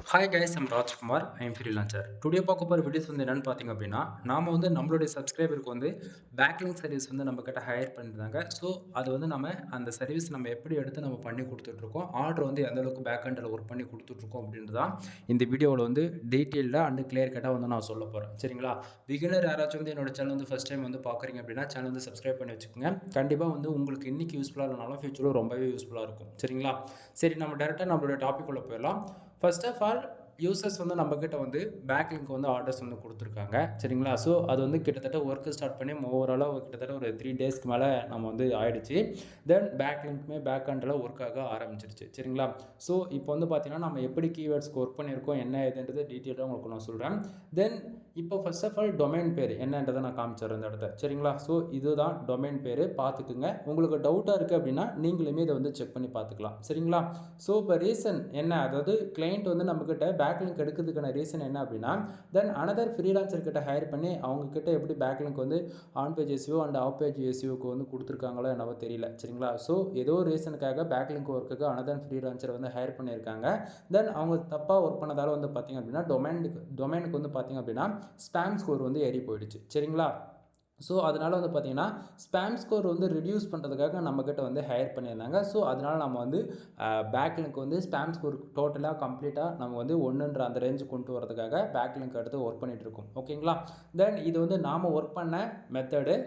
Hi guys, I'm Rajkumar. I am freelancer. Today பார்க்க போகிற videos வந்து என்னென்னு பார்த்தீங்க அப்படின்னா, நாம வந்து நம்மளுடைய சப்ஸ்கிரைபருக்கு வந்து பேக்லிங்க் சர்வீஸ் வந்து நம்மக்கிட்ட ஹையர் பண்ணியிருந்தாங்க. ஸோ அது வந்து நம்ம அந்த சர்வீஸ் நம்ம எப்படி எடுத்து நம்ம பண்ணி கொடுத்துட்ருக்கோம், ஆர்டர் வந்து எந்த அளவுக்கு பேக் எண்டில் ஒர்க் பண்ணி கொடுத்துட்ருக்கோம் அப்படின்றது தான் இந்த வீடியோவில் வந்து டீட்டெயில்டாக அண்ட் கிளியர் கட்டாக வந்து நான் சொல்ல போகிறேன். சரிங்களா? பிகினர் யாராச்சும் வந்து என்னோட சேனல் வந்து ஃபஸ்ட் டைம் வந்து பார்க்குறீங்க அப்படின்னா சேனல் வந்து சப்ஸ்கிரைப் பண்ணி வச்சுக்கோங்க. கண்டிப்பாக வந்து உங்களுக்கு இன்றைக்கி யூஸ்ஃபுல்லாக இல்லைனாலும் ஃபியூச்சரில் ரொம்பவே யூஸ்ஃபுல்லாக இருக்கும். சரிங்களா? சரி, நம்ம டேரெக்டாக நம்மளுடைய டாபிக் உள்ள போயிடலாம். ஃபர்ஸ்ட் ஆஃப் ஆல், யூசர்ஸ் வந்து நம்மக்கிட்ட வந்து பேக்லிங்க் வந்து ஆர்டர்ஸ் வந்து கொடுத்துருக்காங்க. சரிங்களா? ஸோ அது வந்து கிட்டத்தட்ட ஒர்க்கு ஸ்டார்ட் பண்ணி ஓவராலாக கிட்டத்தட்ட ஒரு 3 டேஸ்க்கு மேலே நம்ம வந்து ஆயிடுச்சு. தென் பேக்லிங்க்குமே பேக் எண்டில் ஒர்க் ஆக ஆரம்பிச்சிருச்சு. சரிங்களா? ஸோ இப்போ வந்து பார்த்தீங்கன்னா நம்ம எப்படி கீவேர்ட்ஸ்க்கு ஒர்க் பண்ணியிருக்கோம், என்ன ஏதுன்றது டீட்டெயிலாக உங்களுக்கு நான் சொல்கிறேன். தென் இப்போ ஃபர்ஸ்ட் ஆஃப் ஆல் டொமைன் பேர் என்னன்றதை நான் காமிச்சிடுறேன் இந்த இடத்த. சரிங்களா? ஸோ இதுதான் டொமைன் பேர், பார்த்துக்குங்க. உங்களுக்கு டவுட்டாக இருக்குது அப்படின்னா நீங்களுமே இதை வந்து செக் பண்ணி பார்த்துக்கலாம். சரிங்களா? ஸோ இப்போ ரீசன் என்ன, அதாவது கிளைண்ட் வந்து நம்மக்கிட்ட பேக்லிங்க் எடுக்கிறதுக்கான ரீசன் என்ன அப்படின்னா, தென் அனதர் ஃப்ரீலான்சர் கிட்ட ஹையர் பண்ணி அவங்க கிட்ட எப்படி பேக்லிங்க் வந்து on page SEO and off page எஸ்இஓக்கு வந்து கொடுத்துருக்காங்களோ என்னவோ தெரியல. சரிங்களா? ஸோ ஏதோ ரீசனுக்காக பேக்லிங்க் ஒர்க்குக்கு அனதர் ஃப்ரீலான்சர் வந்து ஹையர் பண்ணியிருக்காங்க. தென் அவங்க தப்பாக ஒர்க் பண்ணதால் வந்து பார்த்திங்க அப்படின்னா டொமைனுக்கு வந்து பார்த்திங்க அப்படின்னா ஸ்பேம் ஸ்கோர் வந்து ஏறி போயிடுச்சு. சரிங்களா? ஸோ அதனால் வந்து பார்த்திங்கன்னா ஸ்பேம் ஸ்கோர் வந்து ரிடியூஸ் பண்ணுறதுக்காக நம்மக்கிட்ட வந்து ஹையர் பண்ணியிருந்தாங்க. ஸோ அதனால் நம்ம வந்து பேக்லிங்க் வந்து ஸ்பேம் ஸ்கோர் டோட்டலாக கம்ப்ளீட்டாக நம்ம வந்து 1ன்ற அந்த ரேஞ்சு கொண்டு வரதுக்காக பேக்லிங்க் எடுத்து ஒர்க் பண்ணிகிட்ருக்கோம். ஓகேங்களா? தென் இது வந்து நாம் ஒர்க் பண்ண மெத்தடு.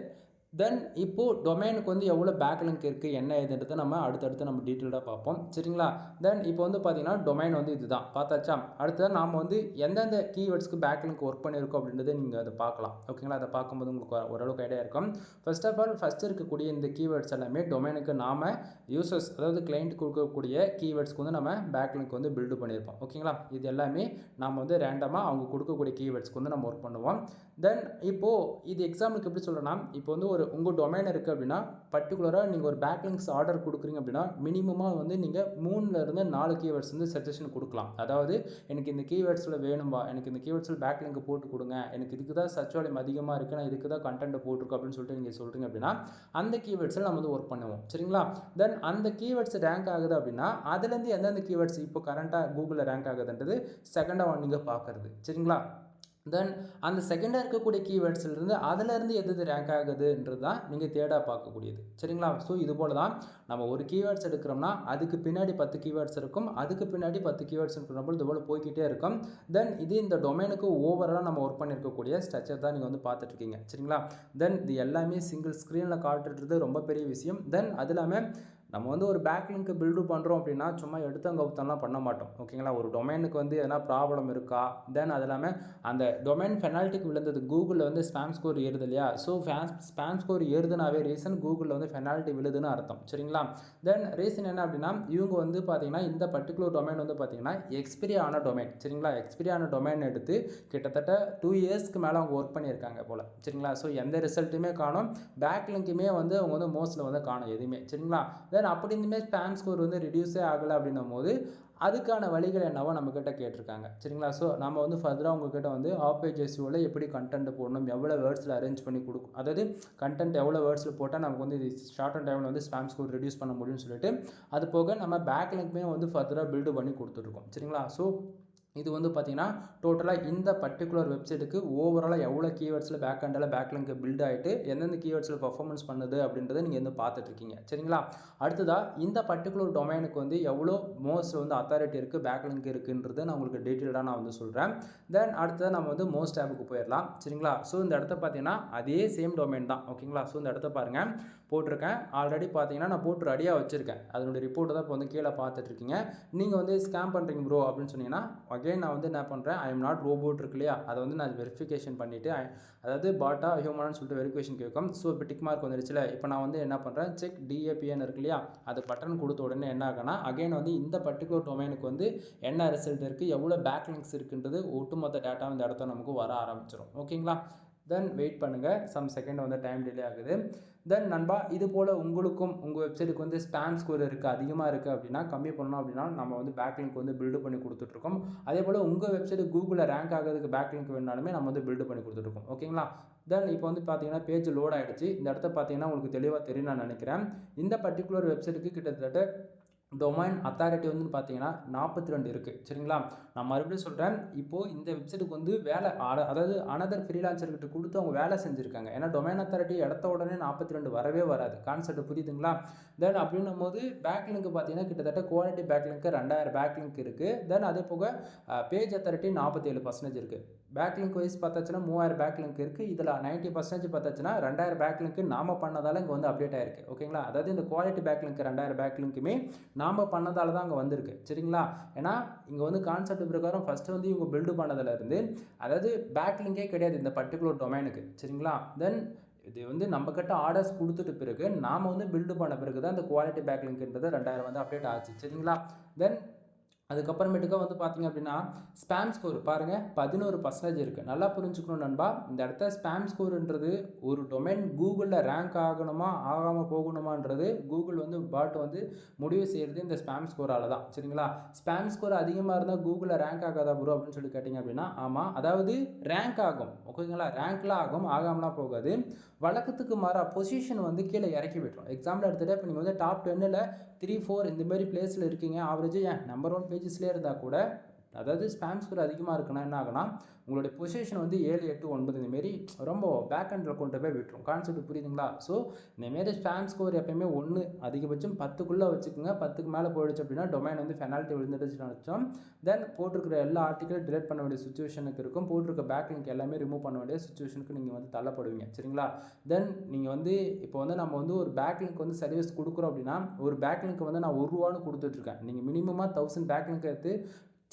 தென் இப்போது டொமைனுக்கு வந்து எவ்வளோ பேக்லிங்க் இருக்குது என்ன ஏதுன்றதை நம்ம அடுத்தடுத்து நம்ம டீட்டெயில்டாக பார்ப்போம். சரிங்களா? தென் இப்போ வந்து பார்த்திங்கன்னா டொமைன் வந்து இதுதான் பார்த்தாச்சா. அடுத்தது நாம் வந்து எந்தெந்த கீவேர்ட்ஸ்க்கு பேக்லிங்க் ஒர்க் பண்ணியிருக்கோம் அப்படின்றத நீங்கள் அதை பார்க்கலாம். ஓகேங்களா? அதை பார்க்கும்போது உங்களுக்கு ஓரளவுக்கு ஐடியா இருக்கும். ஃபர்ஸ்ட் ஆஃப் ஆல், ஃபஸ்ட்டு இருக்கக்கூடிய இந்த கீவேர்ட்ஸ் எல்லாமே டொமைனுக்கு நாம் யூசர்ஸ், அதாவது கிளைண்ட் கொடுக்கக்கூடிய கீவேர்ட்ஸ்க்கு வந்து நம்ம பேக்லிங்க் வந்து பில்டு பண்ணியிருப்போம். ஓகேங்களா? இது எல்லாமே நம்ம வந்து ரேண்டமாக அவங்க கொடுக்கக்கூடிய கீவேர்ட்ஸ்க்கு வந்து நம்ம ஒர்க் பண்ணுவோம். தென் இப்போது இது எக்ஸாம்பிளுக்கு எப்படி சொல்கிறேன்னா, இப்போ வந்து உங்கள் டொமைன் இருக்குது அப்படின்னா பர்டிகுலராக நீங்கள் ஒரு பேக்லிங்க்ஸ் ஆர்டர் கொடுக்குறீங்க அப்படின்னா மினிமமாக வந்து நீங்கள் 3லேருந்து 4 கீவேர்ட்ஸ் வந்து சஜஷன் கொடுக்கலாம். அதாவது எனக்கு இந்த கீவேர்ட்ஸில் வேணும்பா, எனக்கு இந்த கீவேர்ட்ஸில் பேக்லிங்க் போட்டு கொடுங்க, எனக்கு இதுக்கு தான் சர்ச் வால்யூம் அதிகமாக இருக்குது, நான் இதுக்கு தான் கண்டென்ட் போட்டிருக்கோம் அப்படின்னு சொல்லிட்டு நீங்கள் சொல்கிறீங்க அப்படின்னா அந்த கீவேர்ட்ஸில் நம்ம வந்து ஒர்க் பண்ணுவோம். சரிங்களா? தென் அந்த கீவேர்ட்ஸ் ரேங்க் ஆகுது அப்படின்னா அதுலேருந்து எந்தெந்த கீவேர்ட்ஸ் இப்போ கரண்ட்டாக கூகுளில் ரேங்க் ஆகுதுன்றது செகண்டாக நீங்கள் பார்க்குறது. சரிங்களா? தென் அந்த செகண்டாக இருக்கக்கூடிய கீவேர்ட்ஸ்லேருந்து அதிலேருந்து எது ரேங்க் ஆகுதுன்றது தான் நீங்கள் தேடாக பார்க்கக்கூடியது. சரிங்களா? ஸோ இது போல் தான் நம்ம ஒரு கீவேர்ட்ஸ் எடுக்கிறோம்னா அதுக்கு பின்னாடி 10 கீவேர்ட்ஸ் இருக்கும், அதுக்கு பின்னாடி 10 கீவேர்ட்ஸ் இருக்கிறப்போ இது போல் போய்கிட்டே இருக்கும். தென் இது இந்த டொமைனுக்கு ஓவராலாக நம்ம ஒர்க் பண்ணியிருக்கக்கூடிய ஸ்ட்ரக்சர் தான் நீங்கள் வந்து பார்த்துட்ருக்கீங்க. சரிங்களா? தென் இது எல்லாமே சிங்கிள் ஸ்க்ரீனில் காட்டுறது ரொம்ப பெரிய விஷயம். தென் அது இல்லாமல் நம்ம வந்து ஒரு பேக்லிங்க் பில்டு பண்ணுறோம் அப்படின்னா சும்மா எடுத்தங்கவுத்தம்லாம் பண்ண மாட்டோம். ஓகேங்களா? ஒரு டொமைனுக்கு வந்து எதனா ப்ராப்ளம் இருக்கா, தென் அது இல்லாமல் அந்த டொமைன் பெனால்ட்டிக்கு விழுந்தது கூகுளில் வந்து ஸ்பேம் ஸ்கோர் ஏறுது இல்லையா? ஸோ ஸ்பேம் ஸ்கோர் ஏறுதுனாவே ரீசன் கூகுளில் வந்து பெனால்ட்டி விழுதுன்னு அர்த்தம். சரிங்களா? தென் ரீசன் என்ன அப்படின்னா இவங்க வந்து பார்த்தீங்கன்னா இந்த பர்டிகுலர் டொமைன் வந்து பார்த்தீங்கன்னா எக்ஸ்பிரி ஆன டொமைன். சரிங்களா? எக்ஸ்பிரி ஆன டொமைன் எடுத்து கிட்டத்தட்ட 2 இயர்ஸ்க்கு மேலே அவங்க ஒர்க் பண்ணியிருக்காங்க போல். சரிங்களா? ஸோ எந்த ரிசல்ட்டுமே காணும், பேக்லிங்க்குமே வந்து அவங்க வந்து மோஸ்ட்டில் வந்து காணும் எதுவுமே. சரிங்களா? தென் அப்படி இருந்துமே ஸ்பேம் ஸ்கோர் வந்து ரிடியூஸே ஆகலை அப்படின்னும் போது அதுக்கான வழிகள் என்னவோ நம்மக்கிட்ட கேட்டிருக்காங்க. சரிங்களா? ஸோ நம்ம வந்து ஃபர்தராக உங்ககிட்ட வந்து ஆஃப் பேஜ் எஸ்இஓவில் எப்படி கண்டென்ட் போடணும், எவ்வளோ வேர்ட்ஸில் அரேஞ்ச் பண்ணி கொடுக்கும், அதாவது கண்டென்ட் எவ்வளோ வேர்ட்ஸில் போட்டால் நமக்கு வந்து ஷார்ட் அண்ட் டைமில் வந்து ஸ்பேம் ஸ்கோர் ரெடியூஸ் பண்ண முடியும்னு சொல்லிட்டு அது போக நம்ம பேக்லிங்க்குமே வந்து ஃபர்தராக பில்டு பண்ணி கொடுத்துட்ருக்கோம். சரிங்களா? ஸோ இது வந்து பார்த்தீங்கன்னா டோட்டலாக இந்த பர்டிகுலர் வெப்சைட்டுக்கு ஓவராலாக எவ்வளோ கீவேர்ட்ஸில் பேக் எண்டில் பேக்லிங்க் பில்ட் ஆகிட்டு எந்தெந்த கீவேர்ட்ஸில் பர்ஃபார்மன்ஸ் பண்ணுது அப்படின்றத நீங்கள் வந்து பார்த்துட்ருக்கீங்க. சரிங்களா? அடுத்ததாக இந்த பர்டிகுலர் டொமைனுக்கு வந்து எவ்வளோ மோஸ்ட் வந்து அத்தாரிட்டி இருக்குது, பேக்லிங்க் இருக்குன்றதை நான் உங்களுக்கு டீட்டெயில்டாக நான் வந்து சொல்கிறேன். தென் அடுத்ததாக நம்ம வந்து மோஸ்ட் டேபுக்கு போயிடலாம். சரிங்களா? ஸோ இந்த இடத்த பார்த்தீங்கன்னா அதே சேம் டொமைன் தான். ஓகேங்களா? ஸோ இந்த இடத்த பாருங்கள், போட்டிருக்கேன் ஆல்ரெடி. பார்த்தீங்கன்னா நான் போட்டு ரெடியாக வச்சுருக்கேன். அதனுடைய ரிப்போர்ட்டை தான் இப்போ வந்து கீழே பார்த்துட்ருக்கீங்க. நீங்கள் வந்து ஸ்கேம் பண்ணுறீங்க ப்ரோ அப்படின்னு சொன்னீங்கன்னா அகைன் நான் வந்து என்ன பண்ணுறேன், ஐ எம் நாட் ரோபோட் இருக்கு இல்லையா, அதை வந்து நான் வெரிஃபிகேஷன் பண்ணிவிட்டு அதாவது பாட்டா ஹியூமனான்னு சொல்லிட்டு வெரிஃபிகேஷன் கேட்கும். ஸோ இப்போ டிக் மார்க் வந்துருச்சுல, இப்போ நான் வந்து என்ன பண்ணுறேன், செக் டிஏபிஎன் இருக்கு இல்லையா, அது பட்டன் கொடுத்த உடனே என்ன ஆகுனா அகைன் வந்து இந்த பர்டிகுலர் டொமைனுக்கு வந்து என்ன ரிசல்ட் இருக்குது, எவ்வளோ பேக்லிங்க்ஸ் இருக்குன்றது ஒட்டுமொத்த டேட்டா இந்த இடத்த நமக்கு வர ஆரம்பிச்சிடும். ஓகேங்களா? தென் வெயிட் பண்ணுங்கள், சம் செகண்ட் வந்து டைம் டிலே ஆகுது. தென் நண்பா, இது போல் உங்களுக்கும் உங்கள் வெப்சைட்டுக்கு வந்து ஸ்பேம் ஸ்கோர் இருக்குது, அதிகமாக இருக்குது அப்படின்னா கம்மி பண்ணணும் அப்படின்னா நம்ம வந்து பேக்லிங்க் வந்து பில்டு பண்ணி கொடுத்துட்ருக்கோம். அதே போல் உங்கள் வெப்சைட்டு கூகுளில் ரேங்க் ஆகிறதுக்கு பேக்லிங்க் வேணாலுமே நம்ம வந்து பில்டு பண்ணி கொடுத்துட்ருக்கோம். ஓகேங்களா? தென் இப்போ வந்து பார்த்தீங்கன்னா பேஜ் லோட் ஆகிடுச்சு. இந்த இடத்த பார்த்தீங்கன்னா உங்களுக்கு தெளிவாக தெரியும் நான் நினைக்கிறேன். இந்த பர்டிகுலர் வெப்சைட்டுக்கு கிட்டத்தட்ட டொமைன் அத்தாரிட்டி வந்து பார்த்தீங்கன்னா 42 இருக்குது சரிங்களா. நான் மறுபடியும் சொல்கிறேன், இப்போது இந்த வெப்சைட்டுக்கு வந்து வேலை அதாவது அனதர் ஃப்ரீலான்சர்கிட்ட கொடுத்து அவங்க வேலை செஞ்சுருக்காங்க. ஏன்னா டொமைன் அத்தாரிட்டி எடுத்த உடனே 42 வரவே வராது. கான்செப்ட் புரியுதுங்களா? தென் அப்படின்னும் போது பேக்லிங்க் பார்த்தீங்கன்னா கிட்டத்தட்ட குவாலிட்டி பேக்லிங்க்கு 2000 பேக்லிங்க் இருக்குது. தென் அதே போக பேஜ் அத்தாரிட்டி 47% இருக்குது. பேக்லிங்க் வைஸ் பார்த்தாச்சுன்னா 3000 பேக்லிங்க் இருக்குது. இதில் 90% பார்த்தாச்சுன்னா 2000 பேக்லிங்க்கு நாம பண்ணதால் இங்கே வந்து அப்டேட் ஆயிருக்கு. ஓகேங்களா? அதாவது இந்த குவாலிட்டி பேக்லிங்க் 2000 பேக்லிங்க்குமே நாம் பண்ணதால தான் அங்கே வந்திருக்கு சரிங்களா. ஏன்னா இங்கே வந்து கான்செப்ட் பிரகாரம் ஃபஸ்ட்டு வந்து இவங்க பில்டு பண்ணதிலேருந்து அதாவது பேக்லிங்கே கிடையாது இந்த பர்டிகுலர் டொமைனுக்கு சரிங்களா. தென் இது வந்து நம்ம கிட்ட ஆர்டர்ஸ் கொடுத்துட்டு பிறகு நாம் வந்து பில்டு பண்ண பிறகு தான் இந்த குவாலிட்டி பேக்லிங்க்ன்றது 2000 வந்து அப்டேட் ஆச்சு சரிங்களா. தென் அதுக்கப்புறமேட்டுக்கா வந்து பார்த்தீங்க அப்படின்னா ஸ்பேம் ஸ்கோர் பாருங்கள் 11% இருக்குது. நல்லா புரிஞ்சுக்கணும் நண்பா, இந்த இடத்த ஸ்பேம் ஸ்கோருன்றது ஒரு டொமைன் கூகுளில் ரேங்க் ஆகணுமா ஆகாமல் போகணுமான்றது கூகுள் வந்து பாட் வந்து முடிவு செய்கிறது இந்த ஸ்பேம் ஸ்கோரால் தான் சரிங்களா. ஸ்பேம் ஸ்கோர் அதிகமாக இருந்தால் கூகுளில் ரேங்க் ஆகாதா ப்ரோ அப்படின்னு சொல்லி கேட்டிங்க அப்படின்னா ஆமாம், அதாவது ரேங்க் ஆகும் ஓகேங்களா, ரேங்க்லாம் ஆகும் ஆகாமலாம் போகாது. வழக்கத்துக்கு மாறாக பொசிஷன் வந்து கீழே இறக்கி விட்டுரும். எக்ஸாம்பிள் எடுத்துகிட்டு இப்போ நீங்கள் வந்து டாப் 10ல் 3, 4 இந்த மாதிரி பிளேஸில் இருக்கீங்க, ஆவரேஜ் ஏன் நம்பர் 1 பேஜஸ்லேயே இருந்தால் கூட அதாவது ஸ்பேம் ஸ்கோர் அதிகமாக இருக்குன்னா என்ன ஆகுனா உங்களுடைய பொசிஷன் வந்து 7, 8, 9 இந்தமாரி ரொம்ப பேக் அண்டில் கொண்டு போய் விட்டுரும். கான்செப்ட் புரியுதுங்களா. ஸோ இந்தமாரி ஸ்பேம் ஸ்கோர் எப்போயுமே 1 அதிகபட்சம் 10க்குள்ளே வச்சுக்கோங்க. 10க்கு மேலே போயிடுச்சு அப்படின்னா டொமைன் வந்து பெனால்ட்டி விழுந்துடுச்சுன்னு அர்த்தம். தென் போட்டிருக்கிற எல்லா ஆர்டிக்கலும் டிலீட் பண்ண வேண்டிய சுச்சுவேஷனுக்கு இருக்கும். போட்டிருக்க பேக் லிங்க் எல்லாமே ரிமூவ் பண்ண வேண்டிய சுச்சுவேஷனுக்கு நீங்கள் வந்து தள்ளப்படுவீங்க சரிங்களா. தென் நீங்கள் வந்து இப்போ வந்து நம்ம வந்து ஒரு பேக் லிங்க் வந்து சர்வீஸ் கொடுக்குறோம் அப்படின்னா ஒரு பேக் லிங்க் வந்து நான் ₹1 கொடுத்துட்ருக்கேன். நீங்கள் மினிமமாக 1000 பேக் லிங்க் எடுத்து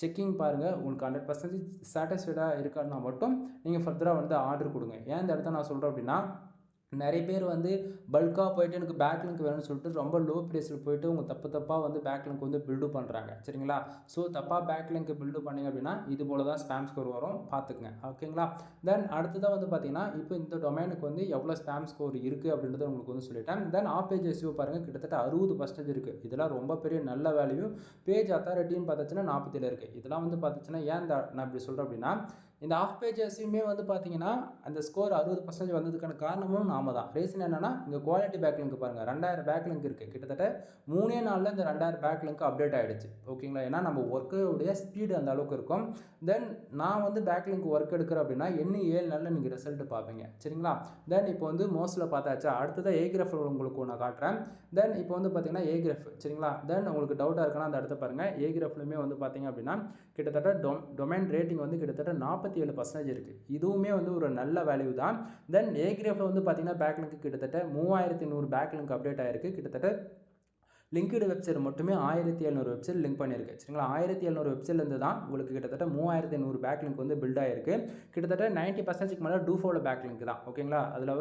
செக்கிங் பாருங்கள், உங்களுக்கு 100% சாட்டிஸ்ஃபைடாக இருக்கான்னா மட்டும் நீங்கள் ஃபர்தராக வந்து ஆர்டர் கொடுங்க. ஏன் இந்த இடத்த நான் சொல்கிறேன் அப்படின்னா நிறைய பேர் வந்து பல்காக போய்ட்டு எனக்கு பேக் லிங்க் வேணும்னு சொல்லிட்டு ரொம்ப லோ ப்ரைஸில் போய்ட்டு உங்கள் தப்பாக வந்து பேக் லிங்க் வந்து பில்டு பண்ணுறாங்க சரிங்களா. ஸோ தப்பாக பேக் லிங்க் பில்டு பண்ணிங்க அப்படின்னா இது போல தான் ஸ்பேம் ஸ்கோர் வரும், பார்த்துக்குங்க ஓகேங்களா. தென் அடுத்ததாக வந்து பார்த்தீங்கன்னா இப்போ இந்த டொமைனுக்கு வந்து எவ்வளோ ஸ்பேம் ஸ்கோர் இருக்குது அப்படின்றத உங்களுக்கு வந்து சொல்லிட்டேன். தென் ஆஃப் பேஜ் எஸ்இஓ பாருங்கள் கிட்டத்தட்ட 60% இருக்குது. இதெல்லாம் ரொம்ப பெரிய நல்ல வேல்யூ. பேஜ் அத்தாரிட்டின்னு பார்த்தாச்சுன்னா 47 இருக்குது. இதெல்லாம் வந்து பார்த்துச்சுன்னா ஏன் நான் இப்படி சொல்கிறேன் அப்படின்னா இந்த ஆஃப் பேஜ் எஸ்இஓமே வந்து பார்த்தீங்கன்னா அந்த ஸ்கோர் 60% வந்ததுக்கான காரணமும் நாம தான். ரீசன் என்னன்னா இங்கே குவாலிட்டி பேக் லிங்க் பாருங்கள் 2000 பேக் லிங்க் இருக்குது. கிட்டத்தட்ட 3 நாளில் இந்த 2000 பேக் லிங்க் அப்டேட் ஆகிடுச்சு ஓகேங்களா. ஏன்னா நம்ம ஒர்க்குடைய ஸ்பீடு அந்த அளவுக்கு இருக்கும். தென் நான் வந்து பேக் லிங்க் ஒர்க் எடுக்கிறேன் அப்படின்னா இன்னும் 7 நாளில் நீங்கள் ரிசல்ட் பார்ப்பீங்க சரிங்களா. தென் இப்போ வந்து மோஸ்ட்டில் பார்த்தாச்சா, அடுத்ததாக ஏகிராஃப் உங்களுக்கு நான் காட்டுறேன். தென் இப்போ வந்து பார்த்தீங்கன்னா ஏகிராஃப் சரிங்களா. தென் உங்களுக்கு டவுட்டாக இருக்குன்னா அந்த இடத்த பாருங்கள். ஏகிராஃப்லையுமே வந்து பார்த்தீங்க அப்படின்னா கிட்டத்தட்ட டொமைன் ரேட்டிங் வந்து கிட்டத்தட்ட 47% இருக்குது. இதுவுமே வந்து ஒரு நல்ல வேல்யூ தான். தென் ஏகிராஃபில் வந்து பார்த்தீங்கன்னா பேக் லிங்க் கிட்டத்தட்ட 3100 பேக் லிங்க் அப்டேட் ஆகிருக்கு. கிட்டத்தட்ட லிங்க்டு வெப்சைட் மட்டுமே 1700 வெப்சைட் லிங்க் பண்ணியிருக்கு சரிங்களா. 1700 வெப்சைட்லேருந்து தான் உங்களுக்கு கிட்டத்தட்ட 3500 பேக் லிங்க் வந்து பில்ட் ஆகிருக்கு. கிட்டத்தட்ட 90% மேலே டூ ஃபாலோ பேக் லிங்க் தான் ஓகேங்களா. அதில்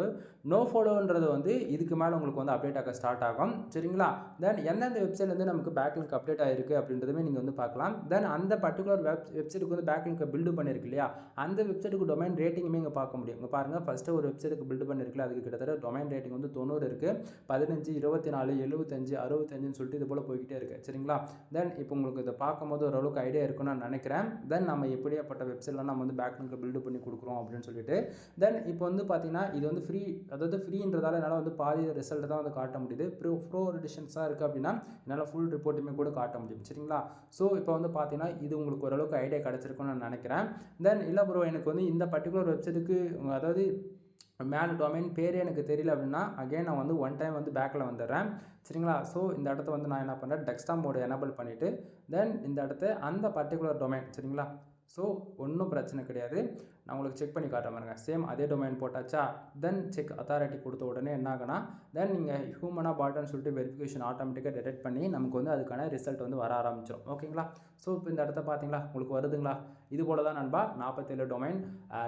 நோ ஃபாலோன்றது வந்து இதுக்கு மேலே உங்களுக்கு வந்து அப்டேட் ஆக ஸ்டார்ட் ஆகும் சரிங்களா. தென் எந்தெந்த வெப்சைட்லேருந்து நமக்கு பேக் லிங்க் அப்டேட் ஆகிருக்கு அப்படின்றதுமே நீங்கள் வந்து பார்க்கலாம். தென் அந்த பர்டிகுலர் வெப்சைட்டுக்கு வந்து பேக் லிங்க்கை பில்டு பண்ணியிருக்கு இல்லையா, அந்த வெப்சைட்டுக்கு டொமைன் ரேட்டிங்குமே இங்கே பார்க்க முடியும். இங்கே பாருங்கள் ஃபஸ்ட்டு ஒரு வெப்சைட்டுக்கு பில்டு பண்ணியிருக்கல அதுக்கு கிட்டத்தட்ட டொமைன் ரேட்டிங் வந்து 90 இருக்குது. 15, 24, 75, 65 சொல்லிட்டு இது போல் போய்கிட்டே இருக்குது சரிங்களா. தென் இப்போ உங்களுக்கு இதை பார்க்கும்போது ஓரளவுக்கு ஐடியா இருக்குன்னு நான் நினைக்கிறேன். தென் நம்ம எப்படியாப்பட்ட வெப்சைட்லாம் நம்ம வந்து பேக் லிங்க் பில்டு பண்ணி கொடுக்குறோம் அப்படின்னு சொல்லிட்டு. தென் இப்போ வந்து பார்த்தீங்கன்னா இது வந்து ஃப்ரீ, அதாவது ஃப்ரீன்றதால என்னால் வந்து பாதி ரிசல்ட் தான் வந்து காட்ட முடியுது. ப்ரோ எடிஷன்ஸாக இருக்குது அப்படின்னா என்னால் ஃபுல் ரிப்போர்ட்டுமே கூட காட்ட முடியும் சரிங்களா. ஸோ இப்போ வந்து பார்த்தீங்கன்னா இது உங்களுக்கு ஓரளவுக்கு ஐடியா கிடச்சிருக்குன்னு நான் நினைக்கிறேன். தென் இல்லை ப்ரோ எனக்கு வந்து இந்த பர்டிகுலர் வெப்சைட்டுக்கு அதாவது மேலே டொமைன் பேரே எனக்கு தெரியல அப்படின்னா அகைன் நான் வந்து ஒன் டைம் வந்து பேக்கில் வந்துடுறேன் சரிங்களா. ஸோ இந்த இடத்த வந்து நான் என்ன பண்ணுறேன், டெஸ்க்டாப் மோடு எனேபிள் பண்ணிவிட்டு தென் இந்த இடத்த அந்த பர்டிகுலர் டொமைன் சரிங்களா. ஸோ ஒன்றும் பிரச்சனை கிடையாது. நான் உங்களுக்கு செக் பண்ணி காட்டுறேன் பாருங்க. சேம் அதே டொமைன் போட்டாச்சா, தென் செக் அத்தாரிட்டி கொடுத்த உடனே என்ன ஆகுனா தென் நீங்கள் ஹியூமனாக பாட்டான்னு சொல்லிட்டு வெரிஃபிகேஷன் ஆட்டோமேட்டிக்காக டிடெக்ட் பண்ணி நமக்கு வந்து அதுக்கான ரிசல்ட் வந்து வர ஆரம்பிச்சிடும் ஓகேங்களா. ஸோ இப்போ இந்த இடத்த பார்த்தீங்களா உங்களுக்கு வருதுங்களா. இது போல தான் நண்பா 47 டொமைன்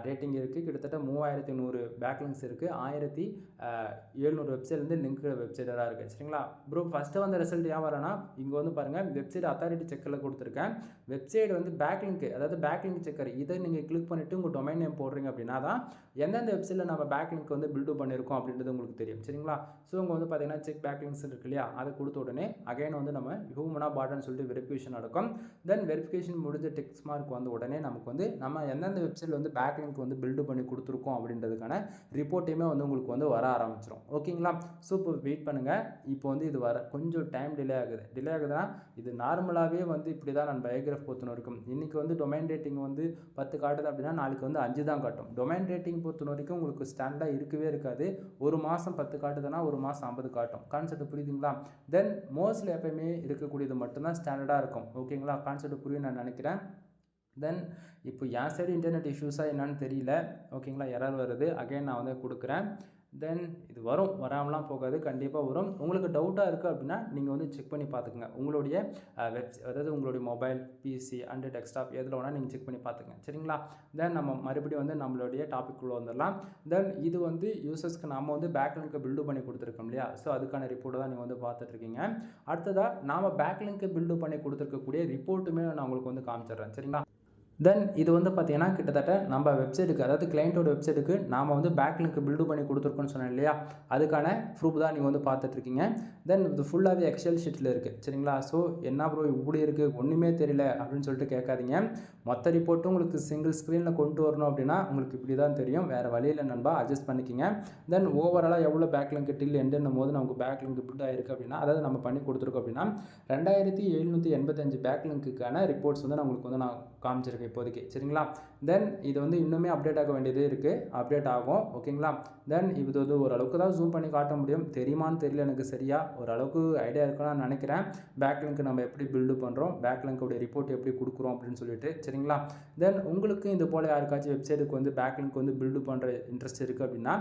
ரேட்டிங் இருக்குது. கிட்டத்தட்ட 3100 பேக்லிங்ஸ் இருக்குது. 1700 வெப்சைட்லேருந்து லிங்க் வெப்சைட்டாக இருக்குது சரிங்களா. ப்ரோ ஃபஸ்ட்டு வந்த ரிசல்ட் ஏன் வரேன்னா இங்கே வந்து பாருங்கள் வெப்சைட் அத்தாரிட்டி செக்கில் கொடுத்துருக்கேன். வெப்சைட் வந்து பேக்லிங்க், அதாவது பேக்லிங்க் செக்கர், இதை நீங்கள் கிளிக் பண்ணிவிட்டு உங்கள் டொமைன் டொமைன் நேம் போடுறீங்க அப்படின்னா தான் எந்தெந்த வெப்சைட்டில் நம்ம பேக்லிங்க் வந்து பில்டு பண்ணியிருக்கோம் அப்படின்றது உங்களுக்கு தெரியும். சரிங்களா? ஸோ இங்கே வந்து பார்த்தீங்கன்னா செக் பேக்லிங்க்ஸ் இருக்கு இல்லையா, அதை கொடுத்த உடனே அகைன் வந்து நம்ம ஹியூமனா பாட்னு சொல்லிட்டு வெரிஃபிகேஷன் நடக்கும். தென் வெரிஃபிகேஷன் முடிஞ்ச டெக்ஸ்ட் மார்க் வந்த உடனே நமக்கு வந்து நம்ம எந்தெந்த வெப்சைட்டில் வந்து பேக்லிங்க் வந்து பில்டு பண்ணி கொடுத்துருக்கோம் அப்படின்றதுக்கான ரிப்போர்ட்டையுமே வந்து உங்களுக்கு வந்து வர ஆரம்பிச்சிடும். ஓகேங்களா? ஸோ இப்போ வெயிட் பண்ணுங்கள். இப்போ வந்து இது வர கொஞ்சம் டைம் டிலே ஆகுதுன்னா இது நார்மலாகவே வந்து இப்படி தான் நான் பயோகிராஃப் பொறுத்தன வரைக்கும். இன்றைக்கி வந்து டொமைன் ரேட்டிங் வந்து 10 காட்டுது அப்படின்னா நாளைக்கு வந்து 5 தான் காட்டும். டொமைன் ரேட்டிங் பொறுத்தன வரைக்கும் உங்களுக்கு ஸ்டாண்டர்டாக இருக்கவே இருக்காது. ஒரு மாதம் 10 காட்டுதுன்னா ஒரு மாதம் 50 காட்டும். கான்செப்ட் புரியுதுங்களா? தென் மோஸ்ட்லி எப்பயுமே இருக்கக்கூடியது மட்டும்தான் ஸ்டாண்டர்டாக இருக்கும். ஓகேங்களா? கான்செப்ட் புரியும் நான் நினைக்கிறேன். தென் இப்போ என் சைடு இன்டர்நெட் இஷ்யூஸாக என்னன்னு தெரியல. ஓகேங்களா? எரர் வருது. அகைன் நான் வந்து கொடுக்குறேன். தென் இது வராமலாம் போகாது, கண்டிப்பாக வரும். உங்களுக்கு டவுட்டாக இருக்குது அப்படின்னா நீங்கள் வந்து செக் பண்ணி பார்த்துக்குங்க. உங்களுடைய அதாவது உங்களுடைய மொபைல், பிசி அண்ட் டெஸ்க்டாப் எதில் வேணால் நீங்கள் செக் பண்ணி பார்த்துக்குங்க. சரிங்களா? தென் நம்ம மறுபடியும் வந்து நம்மளுடைய டாபிக்குள்ளே வந்துடலாம். தென் இது வந்து யூசர்ஸ்க்கு நாம் வந்து பேக்லிங்க்கை பில்டு பண்ணி கொடுத்துருக்கோம் இல்லையா, ஸோ அதுக்கான ரிப்போர்ட்டை தான் நீங்கள் வந்து பார்த்துட்ருக்கீங்க. அடுத்ததாக நாம் பேக்லிங்க்கை பில்டு பண்ணி கொடுத்துருக்கக்கூடிய ரிப்போர்ட்டுமே நான் உங்களுக்கு வந்து காமிச்சிடுறேன். சரிங்களா? தென் இது வந்து பார்த்தீங்கன்னா கிட்டத்தட்ட நம்ம வெப்சைட்டுக்கு, அதாவது கிளைண்ட்டோட வெப்சைட்டுக்கு நாம் வந்து பேக்லிங்க் பில்டு பண்ணி கொடுத்துருக்கோன்னு சொன்னேன் இல்லையா, அதுக்கான ப்ரூஃப் தான் நீங்கள் வந்து பார்த்துட்ருக்கீங்க. தென் இது ஃபுல்லாகவே எக்ஸல் ஷீட்டில் இருக்குது. சரிங்களா? ஸோ என்ன ப்ரோ இப்படி இருக்குது, ஒன்றுமே தெரியல அப்படின்னு சொல்லிட்டு கேட்காதீங்க. மொத்த ரிப்போர்ட்டும் உங்களுக்கு சிங்கிள் ஸ்க்ரீனில் கொண்டு வரணும் அப்படின்னா உங்களுக்கு இப்படி தான் தெரியும். வேறு வழியில் நண்பா, அட்ஜஸ்ட் பண்ணிக்கிங்க. தென் ஓவராலாக எவ்வளோ பேக்லிங்க் டில் எண்டுன்னும் போது நமக்கு பேக்லிங்க் பில்ட் ஆகிருக்கு அப்படின்னா, அதாவது நம்ம பண்ணி கொடுத்துருக்கோம் அப்படின்னா 2785 பேக்லிங்க்குக்கான ரிப்போர்ட்ஸ் வந்து நம்மளுக்கு வந்து நான் காமிச்சிருக்கேன் இப்போதைக்கு. சரிங்களா? தென் இது வந்து இன்னுமே அப்டேட் ஆக வேண்டியது இருக்குது. அப்டேட் ஆகும். ஓகேங்களா? தென் இது வந்து ஓரளவுக்கு தான் ஜூம் பண்ணி காட்ட முடியும். தெரியுமான்னு தெரியல எனக்கு சரியாக. ஓரளவுக்கு ஐடியா இருக்குன்னு நினைக்கிறேன். பேக்லிங்க் நம்ம எப்படி பில்டு பண்ணுறோம், பேக்லிங்கோடைய ரிப்போர்ட் எப்படி கொடுக்குறோம் அப்படின்னு சொல்லிட்டு. சரிங்களா? தென் உங்களுக்கு இது போல் யாருக்காச்சும் வெப்சைட்டுக்கு வந்து பேக்லிங்க் வந்து பில்டு பண்ணுற இன்ட்ரெஸ்ட் இருக்குது அப்படின்னா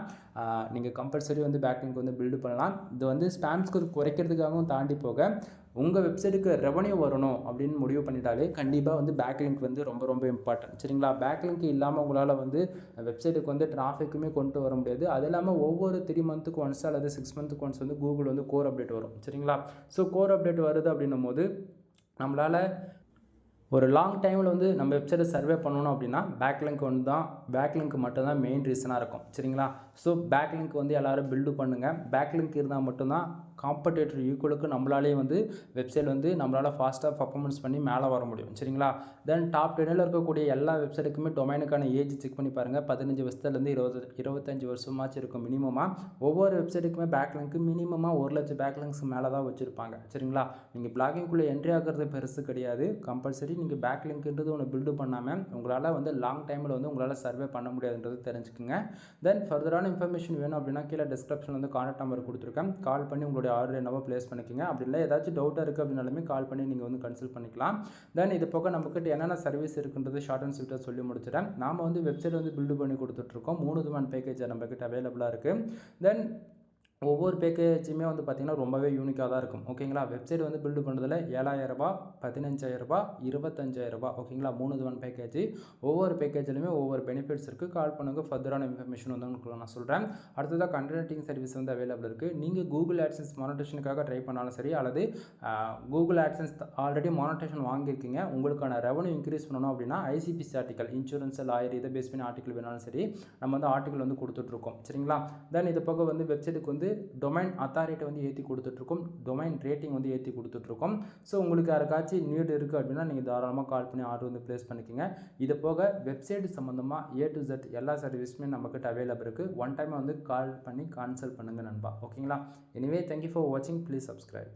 நீங்கள் கம்பல்சரி வந்து பேக்லிங்க் வந்து பில்டு பண்ணலாம். இது வந்து ஸ்பாம் ஸ்கோர் குறைக்கிறதுக்காகவும் தாண்டி போக உங்கள் வெப்சைட்டுக்கு ரெவன்யூ வரணும் அப்படின்னு முடிவு பண்ணிட்டாலே கண்டிப்பாக வந்து பேக்லிங்க் வந்து ரொம்ப ரொம்ப இம்பார்ட்டன்ட். சரிங்களா? பேக்லிங்க் இல்லாமல் உங்களால் வந்து வெப்சைட்டுக்கு வந்து டிராஃபிக்குமே கொண்டு வர முடியாது. அது இல்லாமல் ஒவ்வொரு 3 மந்த்துக்கு ஒன்ஸ் அல்லது 6 மந்த்துக்கு ஒன்ஸ் வந்து கூகுள் வந்து கோர் அப்டேட் வரும். சரிங்களா? ஸோ கோர் அப்டேட் வருது அப்படின்னும் போது நம்மளால் ஒரு லாங் டைமில் வந்து நம்ம வெப்சைட்டை சர்வே பண்ணணும் அப்படின்னா பேக்லிங்க் மட்டும்தான் மெயின் ரீசனாக இருக்கும். சரிங்களா? ஸோ பேக்லிங்க் வந்து எல்லோரும் பில்டு பண்ணுங்கள். பேக்லிங்க் இருந்தால் மட்டும்தான் காம்படேட்டர் ஈக்குவலுக்கு நம்மளாலே வந்து வெப்சைட் வந்து நம்மளால் ஃபாஸ்ட்டாக பர்ஃபார்மன்ஸ் பண்ணி மேலே வர முடியும். சரிங்களா? தென் டாப் 10ல் இருக்கக்கூடிய எல்லா வெப்சைட்டுக்குமே டொமைனுக்கான ஏஜ் செக் பண்ணி பாருங்கள். 15 வருஷத்துலேருந்து 25 வருஷமாச்சும் இருக்கும் மினிமமாக. ஒவ்வொரு வெப்சைட்டுக்குமே பேக்லிங்க்கு மினிமமாக 1 லட்சம் பேக்லிங்க்ஸ் மேலே தான் வச்சுருப்பாங்க. சரிங்களா? நீங்கள் பிளாகிங்குள்ளே என்ட்ரி ஆகிறது பெருசு கிடையாது. கம்பல்சரி நீங்கள் பேக்லிங்க்ன்றது ஒன்று பில்டு பண்ணாமல் உங்களால் வந்து லாங் டைமில் வந்து உங்களால் சர்வே பண்ண முடியாதுன்றது தெரிஞ்சுக்குங்க. தென் ஃபர்தரான இன்ஃபர்மேஷன் வேணும் அப்படின்னா கீழே டிஸ்கிரிப்ஷனில் வந்து கான்டாக்ட் நம்பர் கொடுத்துருக்கேன். கால் பண்ணி உங்களுடைய ஆர்டர் என்னவோ ப்ளேஸ் பண்ணிக்கோங்க. அப்படி இல்லை ஏதாச்சும் டவுட்டாக இருக்குது அப்படின்னாலுமே கால் பண்ணி நீங்கள் வந்து கன்சல்ட் பண்ணிக்கலாம். தென் இது போக நம்மக்கிட்ட என்னென்ன சர்வீஸ் இருக்குன்றது ஷார்ட் அண்ட் ஸ்வீட்டாக சொல்லி முடிச்சிட்டேன். நாம் வந்து வெப்சைட் வந்து பில்டு பண்ணி கொடுத்துட்ருக்கோம். 3 விதமான பேக்கேஜ் நம்மக்கிட்ட அவைலபிளாக இருக்குது. தென் ஒவ்வொரு பேக்கேஜுமே வந்து பார்த்திங்கன்னா ரொம்பவே யூனிக்காக தான் இருக்கும். ஓகேங்களா? வெப்சைட் வந்து பில்டு பண்ணுறதுல ரூ. 7,000 ரூ. 15,000 ஓகேங்களா? 3 விதமான பேக்கேஜ். ஒவ்வொரு பேக்கேஜ்லையுமே ஒவ்வொரு பெனிஃபிட்ஸ் இருக்குது. கால் பண்ணுங்கள். ஃபர்தரான இன்ஃபர்மேஷன் வந்து உங்களுக்கு நான் சொல்கிறேன். அடுத்ததாக கண்டென்ட்டிங் சர்வீஸ் வந்து அவைலபிள் இருக்குது. நீங்கள் கூகுள் ஆட்சன்ஸ் மானிட்டேஷனுக்காக ட்ரை பண்ணாலும் சரி, அல்லது கூகுள் ஆட்சன்ஸ் ஆல்ரெடி மானிட்டேஷன் வாங்கியிருக்கீங்க, உங்களுக்கான ரெவன்யூ இன்க்ரீஸ் பண்ணணும் அப்படின்னா ஐசிபிசி ஆர்டிக்கல், இன்சூரன்ஸ், லாயர் இதை பேஸ் பண்ணி ஆர்டிக்கல் வேணாலும் சரி, நம்ம வந்து ஆர்டிக்கல் வந்து கொடுத்துட்ருக்கோம். சரிங்களா? தென் இது போக வந்து வெப்சைட்டுக்கு வந்து டொமைன் அத்தாரிட்டி வந்து ஏற்றி கொடுத்துட்ருக்கோம். டொமைன் ரேட்டிங் வந்து ஏற்றி கொடுத்துட்ருக்கோம். ஸோ உங்களுக்கு யாருக்காச்சும் நீடு இருக்குது அப்படின்னா நீங்கள் தாராளமாக கால் பண்ணி ஆர்டர் வந்து ப்ளேஸ் பண்ணிக்கோங்க. இது போக வெப்சைட் சம்மந்தமாக A to Z எல்லா சர்வீஸுமே நம்மக்கிட்ட அவைலபிள் இருக்குது. ஒன் டைம் வந்து கால் பண்ணி கன்சல்ட் பண்ணுங்கள் நண்பா. ஓகேங்களா? எனிவே தேங்க்யூ ஃபார் வாட்சிங். Please subscribe.